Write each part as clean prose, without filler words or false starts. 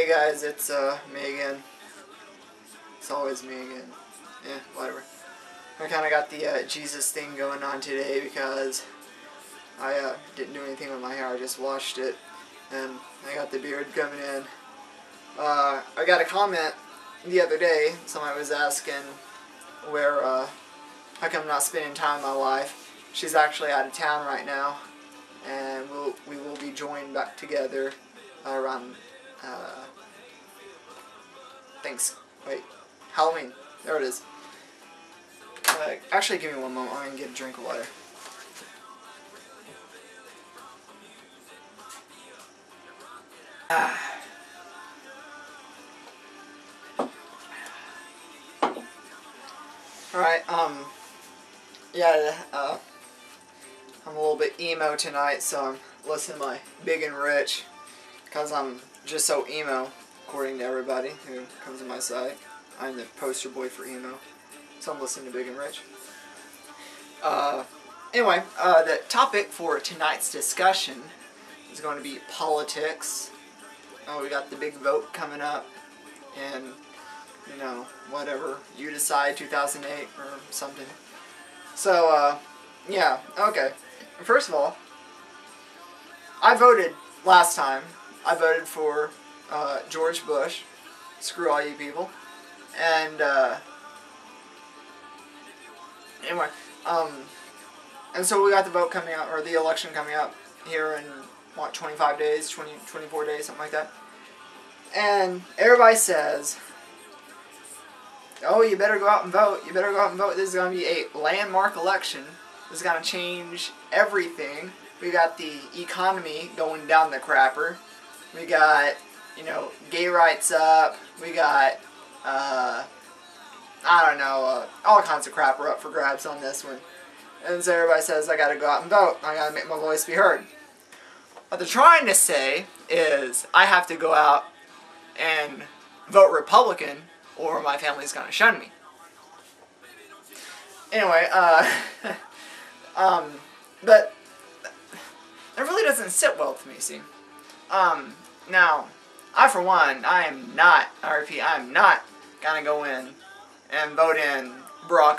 Hey guys, it's me again. It's always me again. Yeah, whatever. I kind of got the Jesus thing going on today because I didn't do anything with my hair. I just washed it, and I got the beard coming in. I got a comment the other day. Somebody was asking where, how come I'm not spending time with my wife. She's actually out of town right now, and we will be joined back together around Halloween. There it is. Actually, give me one moment. I'm gonna get a drink of water. Alright, yeah, I'm a little bit emo tonight, so I'm listening to my Big and Rich, because I'm just so emo, according to everybody who comes to my site. I'm the poster boy for emo, so I'm listening to Big and Rich. Anyway, the topic for tonight's discussion is going to be politics. We got the big vote coming up, and you know, whatever you decide, 2008 or something. So, yeah, okay. First of all, I voted last time. I voted for George Bush. Screw all you people. And anyway, and so we got the vote coming out, or the election coming up here in what, 25 days, 24 days, something like that. And everybody says, oh, you better go out and vote. You better go out and vote. This is going to be a landmark election. This is going to change everything. We got the economy going down the crapper. We got, you know, gay rights up. We got, I don't know, all kinds of crap are up for grabs on this one. And so everybody says, I got to go out and vote. I got to make my voice be heard. What they're trying to say is, I have to go out and vote Republican, or my family's gonna shun me. Anyway, but it really doesn't sit well with me, see. Now, I for one, I repeat, I am not gonna go in and vote in Barack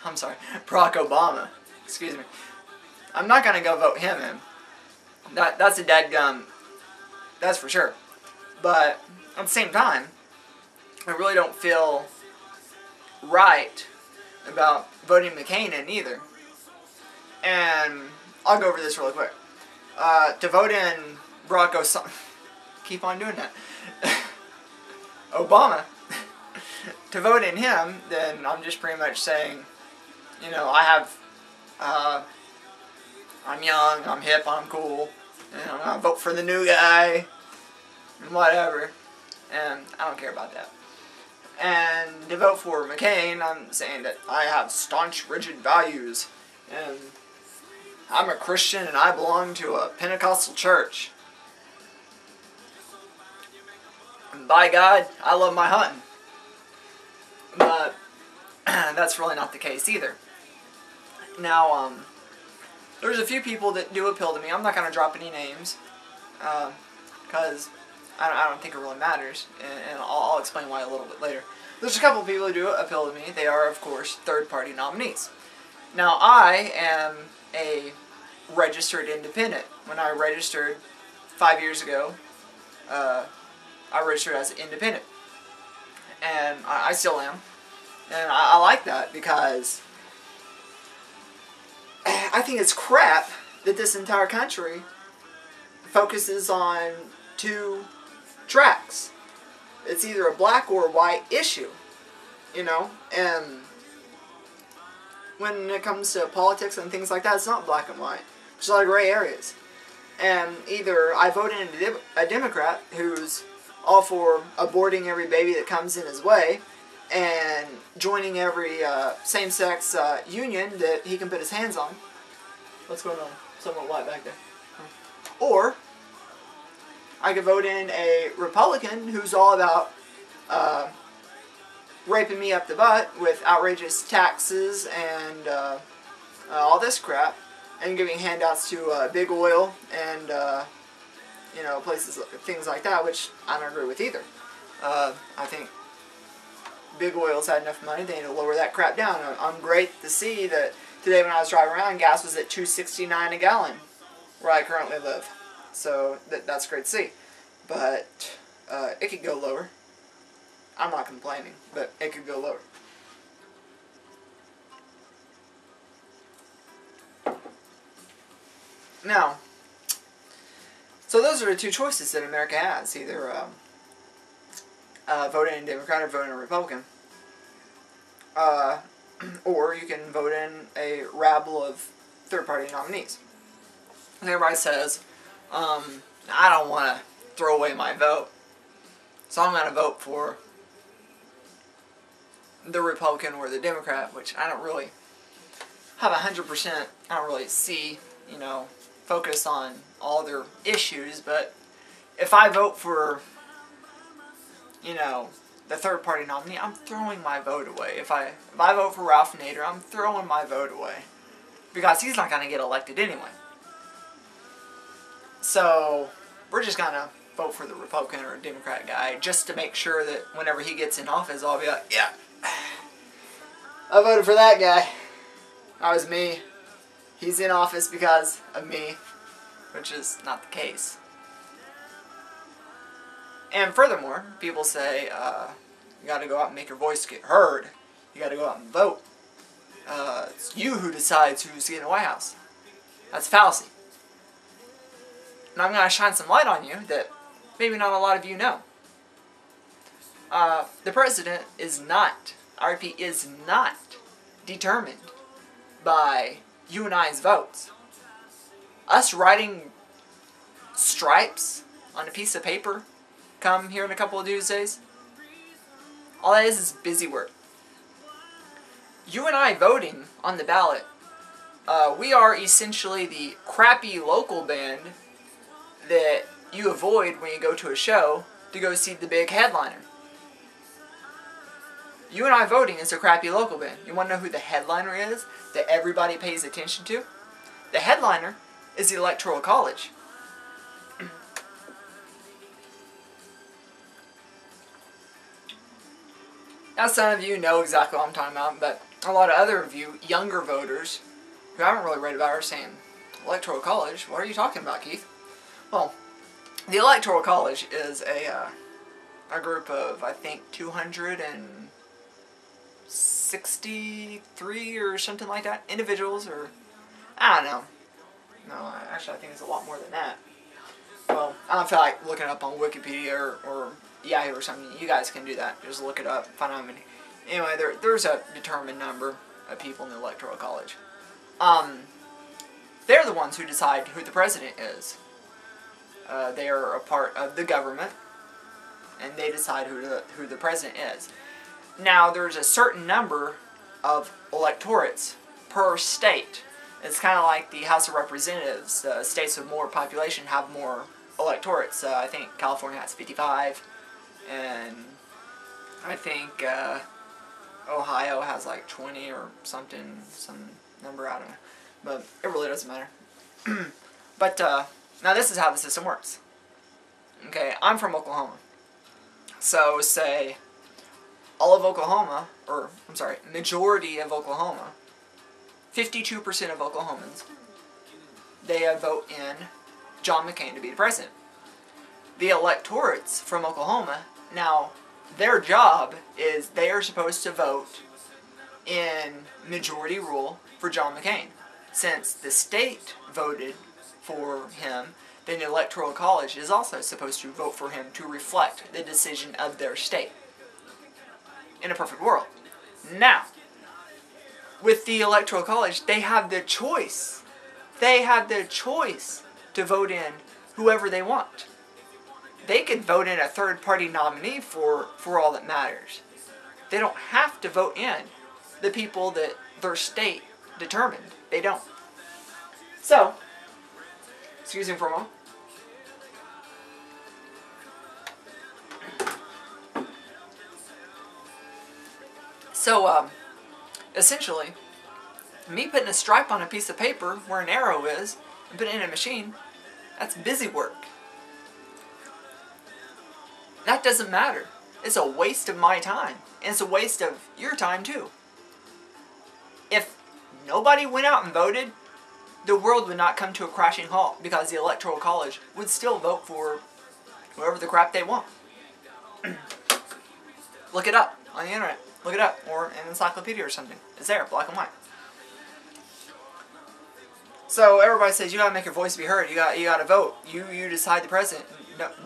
Obama. Excuse me. I'm not gonna go vote him in. That's a dadgum, that's for sure. But at the same time, I really don't feel right about voting McCain in either. And I'll go over this really quick. To vote in Barack Obama, keep on doing that. Obama. To vote in him, then I'm just pretty much saying, you know, I'm young, I'm hip, I'm cool, and I'm gonna vote for the new guy, and whatever. And I don't care about that. And to vote for McCain, I'm saying that I have staunch, rigid values, and I'm a Christian and I belong to a Pentecostal church. And by God, I love my hunting. But that's really not the case either. Now, there's a few people that do appeal to me. I'm not going to drop any names, because I don't think it really matters, and I'll explain why a little bit later. There's a couple of people who do appeal to me. They are, of course, third-party nominees. Now, I am a registered independent. When I registered 5 years ago, I registered as an independent. And I still am. And I like that because I think it's crap that this entire country focuses on two tracks. It's either a black or a white issue, you know, and when it comes to politics and things like that, it's not black and white. There's a lot of gray areas. And either I vote in a Democrat who's all for aborting every baby that comes in his way and joining every same-sex union that he can put his hands on. What's going on? Somewhat white back there. Or I could vote in a Republican who's all about raping me up the butt with outrageous taxes and all this crap, and giving handouts to big oil and you know, places, things like that, which I don't agree with either. I think big oil's had enough money, they need to lower that crap down. I'm great to see that today when I was driving around, gas was at $2.69 a gallon where I currently live. So that's great to see. But it could go lower. I'm not complaining, but it could go lower. Now, so those are the two choices that America has. Either vote in a Democrat or vote in a Republican. Or you can vote in a rabble of third-party nominees. And everybody says, I don't want to throw away my vote, so I'm going to vote for the Republican or the Democrat, which I don't really have 100%, I don't really see, you know, focus on all their issues, but if I vote for, you know, the third party nominee, I'm throwing my vote away. If I vote for Ralph Nader, I'm throwing my vote away. Because he's not going to get elected anyway. So, we're just going to vote for the Republican or Democrat guy just to make sure that whenever he gets in office, I'll be like, yeah, I voted for that guy. That was me. He's in office because of me, which is not the case. And furthermore, people say, you gotta go out and make your voice get heard. You gotta go out and vote. It's you who decides who's getting the White House. That's fallacy. And I'm gonna shine some light on you that maybe not a lot of you know. The president is not, I repeat, is not determined by you and I's votes. Us writing stripes on a piece of paper come here in a couple of Tuesdays, all that is busy work. You and I voting on the ballot, we are essentially the crappy local band that you avoid when you go to a show to go see the big headliner. You and I voting is a crappy local band. You want to know who the headliner is that everybody pays attention to? The headliner is the Electoral College. Now some of you know exactly what I'm talking about, but a lot of other of you, younger voters, who haven't really read about it are saying, Electoral College? What are you talking about, Keith? Well, the Electoral College is a group of, I think, 263 or something like that, individuals, or, I don't know. No, actually I think it's a lot more than that. Well, I don't feel like looking it up on Wikipedia or Yahoo or something. You guys can do that. Just look it up, find out how many. Anyway, there's a determined number of people in the Electoral College. They're the ones who decide who the president is. They are a part of the government, and they decide who the president is. Now, there's a certain number of electorates per state. It's kind of like the House of Representatives. States with more population have more electorates. I think California has 55, and I think Ohio has like 20 or something, some number, I don't know. But it really doesn't matter. But now this is how the system works. Okay, I'm from Oklahoma. So say all of Oklahoma, or I'm sorry, majority of Oklahoma, 52% of Oklahomans, they vote in John McCain to be the president. The electorates from Oklahoma, now their job is they are supposed to vote in majority rule for John McCain. Since the state voted for him, then the Electoral College is also supposed to vote for him to reflect the decision of their state. In a perfect world. Now, with the Electoral College, they have the choice. They have the choice to vote in whoever they want. They could vote in a third-party nominee for all that matters. They don't have to vote in the people that their state determined. They don't. So, excuse me for a moment. So, essentially, me putting a stripe on a piece of paper where an arrow is and putting it in a machine, that's busy work. That doesn't matter. It's a waste of my time. And it's a waste of your time too. If nobody went out and voted, the world would not come to a crashing halt because the Electoral College would still vote for whoever the crap they want. Look it up on the internet. Look it up, or an encyclopedia or something. It's there, black and white. So everybody says you gotta make your voice be heard. You gotta vote. You decide the president.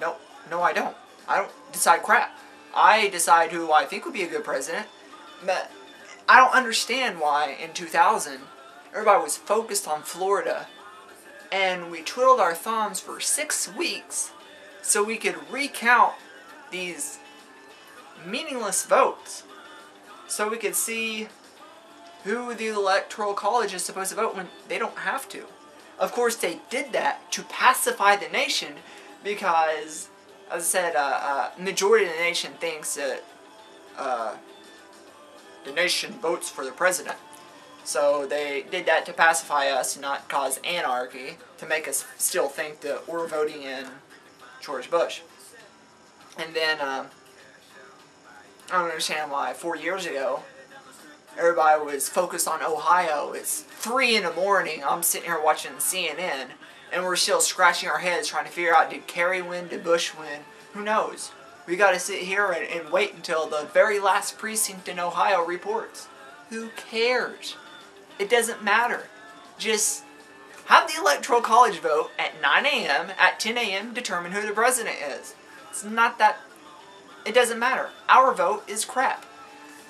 No, I don't. I don't decide crap. I decide who I think would be a good president. But I don't understand why in 2000 everybody was focused on Florida, and we twiddled our thumbs for 6 weeks so we could recount these meaningless votes, so we could see who the Electoral College is supposed to vote when they don't have to. Of course, they did that to pacify the nation because, as I said, majority of the nation thinks that the nation votes for the president. So they did that to pacify us, to not cause anarchy, to make us still think that we're voting in George Bush. And then, I don't understand why 4 years ago, everybody was focused on Ohio. It's 3 in the morning, I'm sitting here watching CNN, and we're still scratching our heads trying to figure out, did Kerry win, did Bush win? Who knows? We gotta sit here and wait until the very last precinct in Ohio reports. Who cares? It doesn't matter. Just have the Electoral College vote at 9 a.m., at 10 a.m., determine who the president is. It's not that... It doesn't matter. Our vote is crap.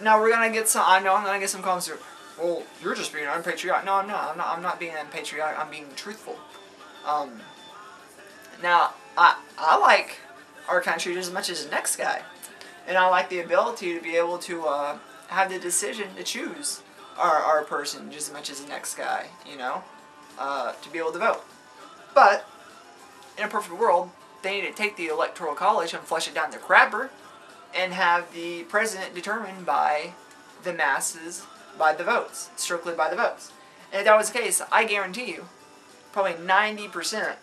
Now we're gonna get some... I know I'm gonna get some comments here. Well, you're just being unpatriotic. No, I'm not being unpatriotic. I'm being truthful. Now, I like our country just as much as the next guy. And I like the ability to be able to have the decision to choose our person just as much as the next guy, you know, to be able to vote. But, in a perfect world, they need to take the Electoral College and flush it down the crapper and have the president determined by the masses, by the votes, strictly by the votes. And if that was the case, I guarantee you, probably 90%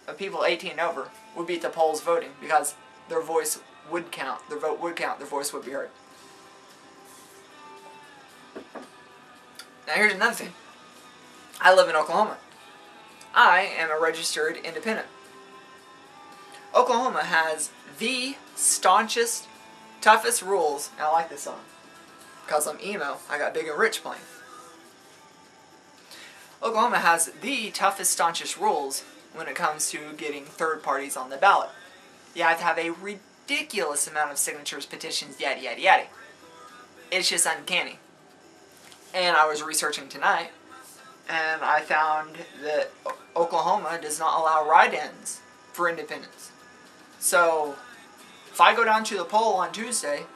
of people 18 and over would be at the polls voting because their voice would count, their vote would count, their voice would be heard. Now here's another thing. I live in Oklahoma. I am a registered independent. Oklahoma has the staunchest, toughest rules, and I like this song. Because I'm emo, I got Big and Rich playing. Oklahoma has the toughest, staunchest rules when it comes to getting third parties on the ballot. You have to have a ridiculous amount of signatures, petitions, yada yada yada. It's just uncanny. And I was researching tonight, and I found that Oklahoma does not allow write-ins for independents. So, if I go down to the poll on Tuesday,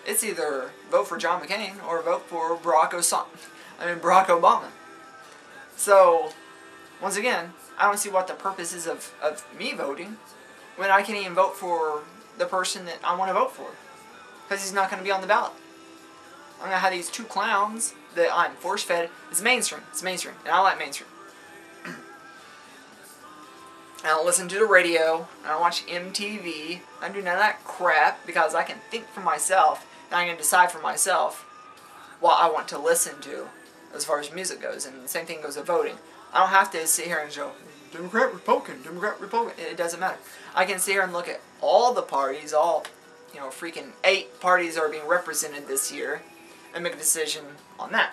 it's either vote for John McCain or vote for Barack Obama. So, once again, I don't see what the purpose is of me voting when I can't even vote for the person that I want to vote for. Because he's not going to be on the ballot. I'm going to have these two clowns that I'm force-fed. It's mainstream. It's mainstream. And I like mainstream. I don't listen to the radio. I don't watch MTV. I don't do none of that crap because I can think for myself and I can decide for myself what I want to listen to as far as music goes. And the same thing goes with voting. I don't have to sit here and go, Democrat, Republican, Democrat, Republican. It doesn't matter. I can sit here and look at all the parties, all, freaking 8 parties are being represented this year, and make a decision on that.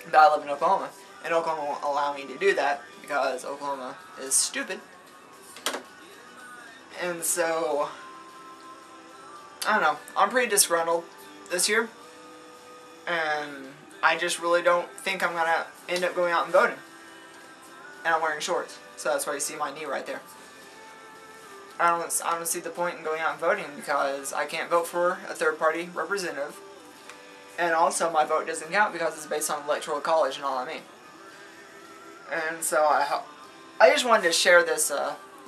But I live in Oklahoma, and Oklahoma won't allow me to do that because Oklahoma is stupid. And so, I don't know, I'm pretty disgruntled this year, and I just really don't think I'm going to end up going out and voting. And I'm wearing shorts, so that's why you see my knee right there. I don't see the point in going out and voting because I can't vote for a third-party representative. And also, my vote doesn't count because it's based on Electoral College and all I mean. And so, I just wanted to share this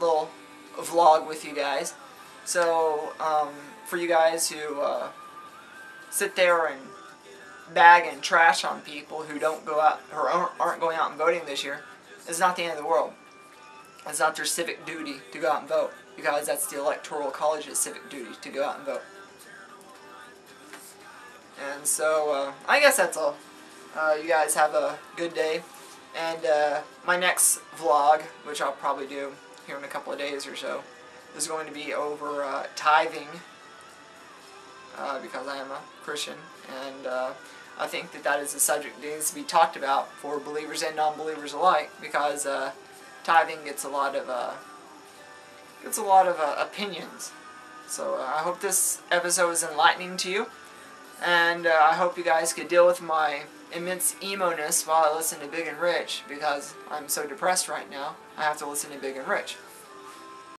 little vlog with you guys. So, for you guys who sit there and bag and trash on people who don't go out, or aren't going out and voting this year, it's not the end of the world. It's not their civic duty to go out and vote. because that's the Electoral College's civic duty to go out and vote. And so, I guess that's all. You guys have a good day. And my next vlog, which I'll probably do here in a couple of days or so, is going to be over tithing, because I am a Christian, and I think that is a subject that needs to be talked about for believers and non-believers alike, because tithing gets a lot of opinions. So I hope this episode is enlightening to you, and I hope you guys could deal with my immense emo-ness while I listen to Big and Rich, because I'm so depressed right now. I have to listen to Big and Rich.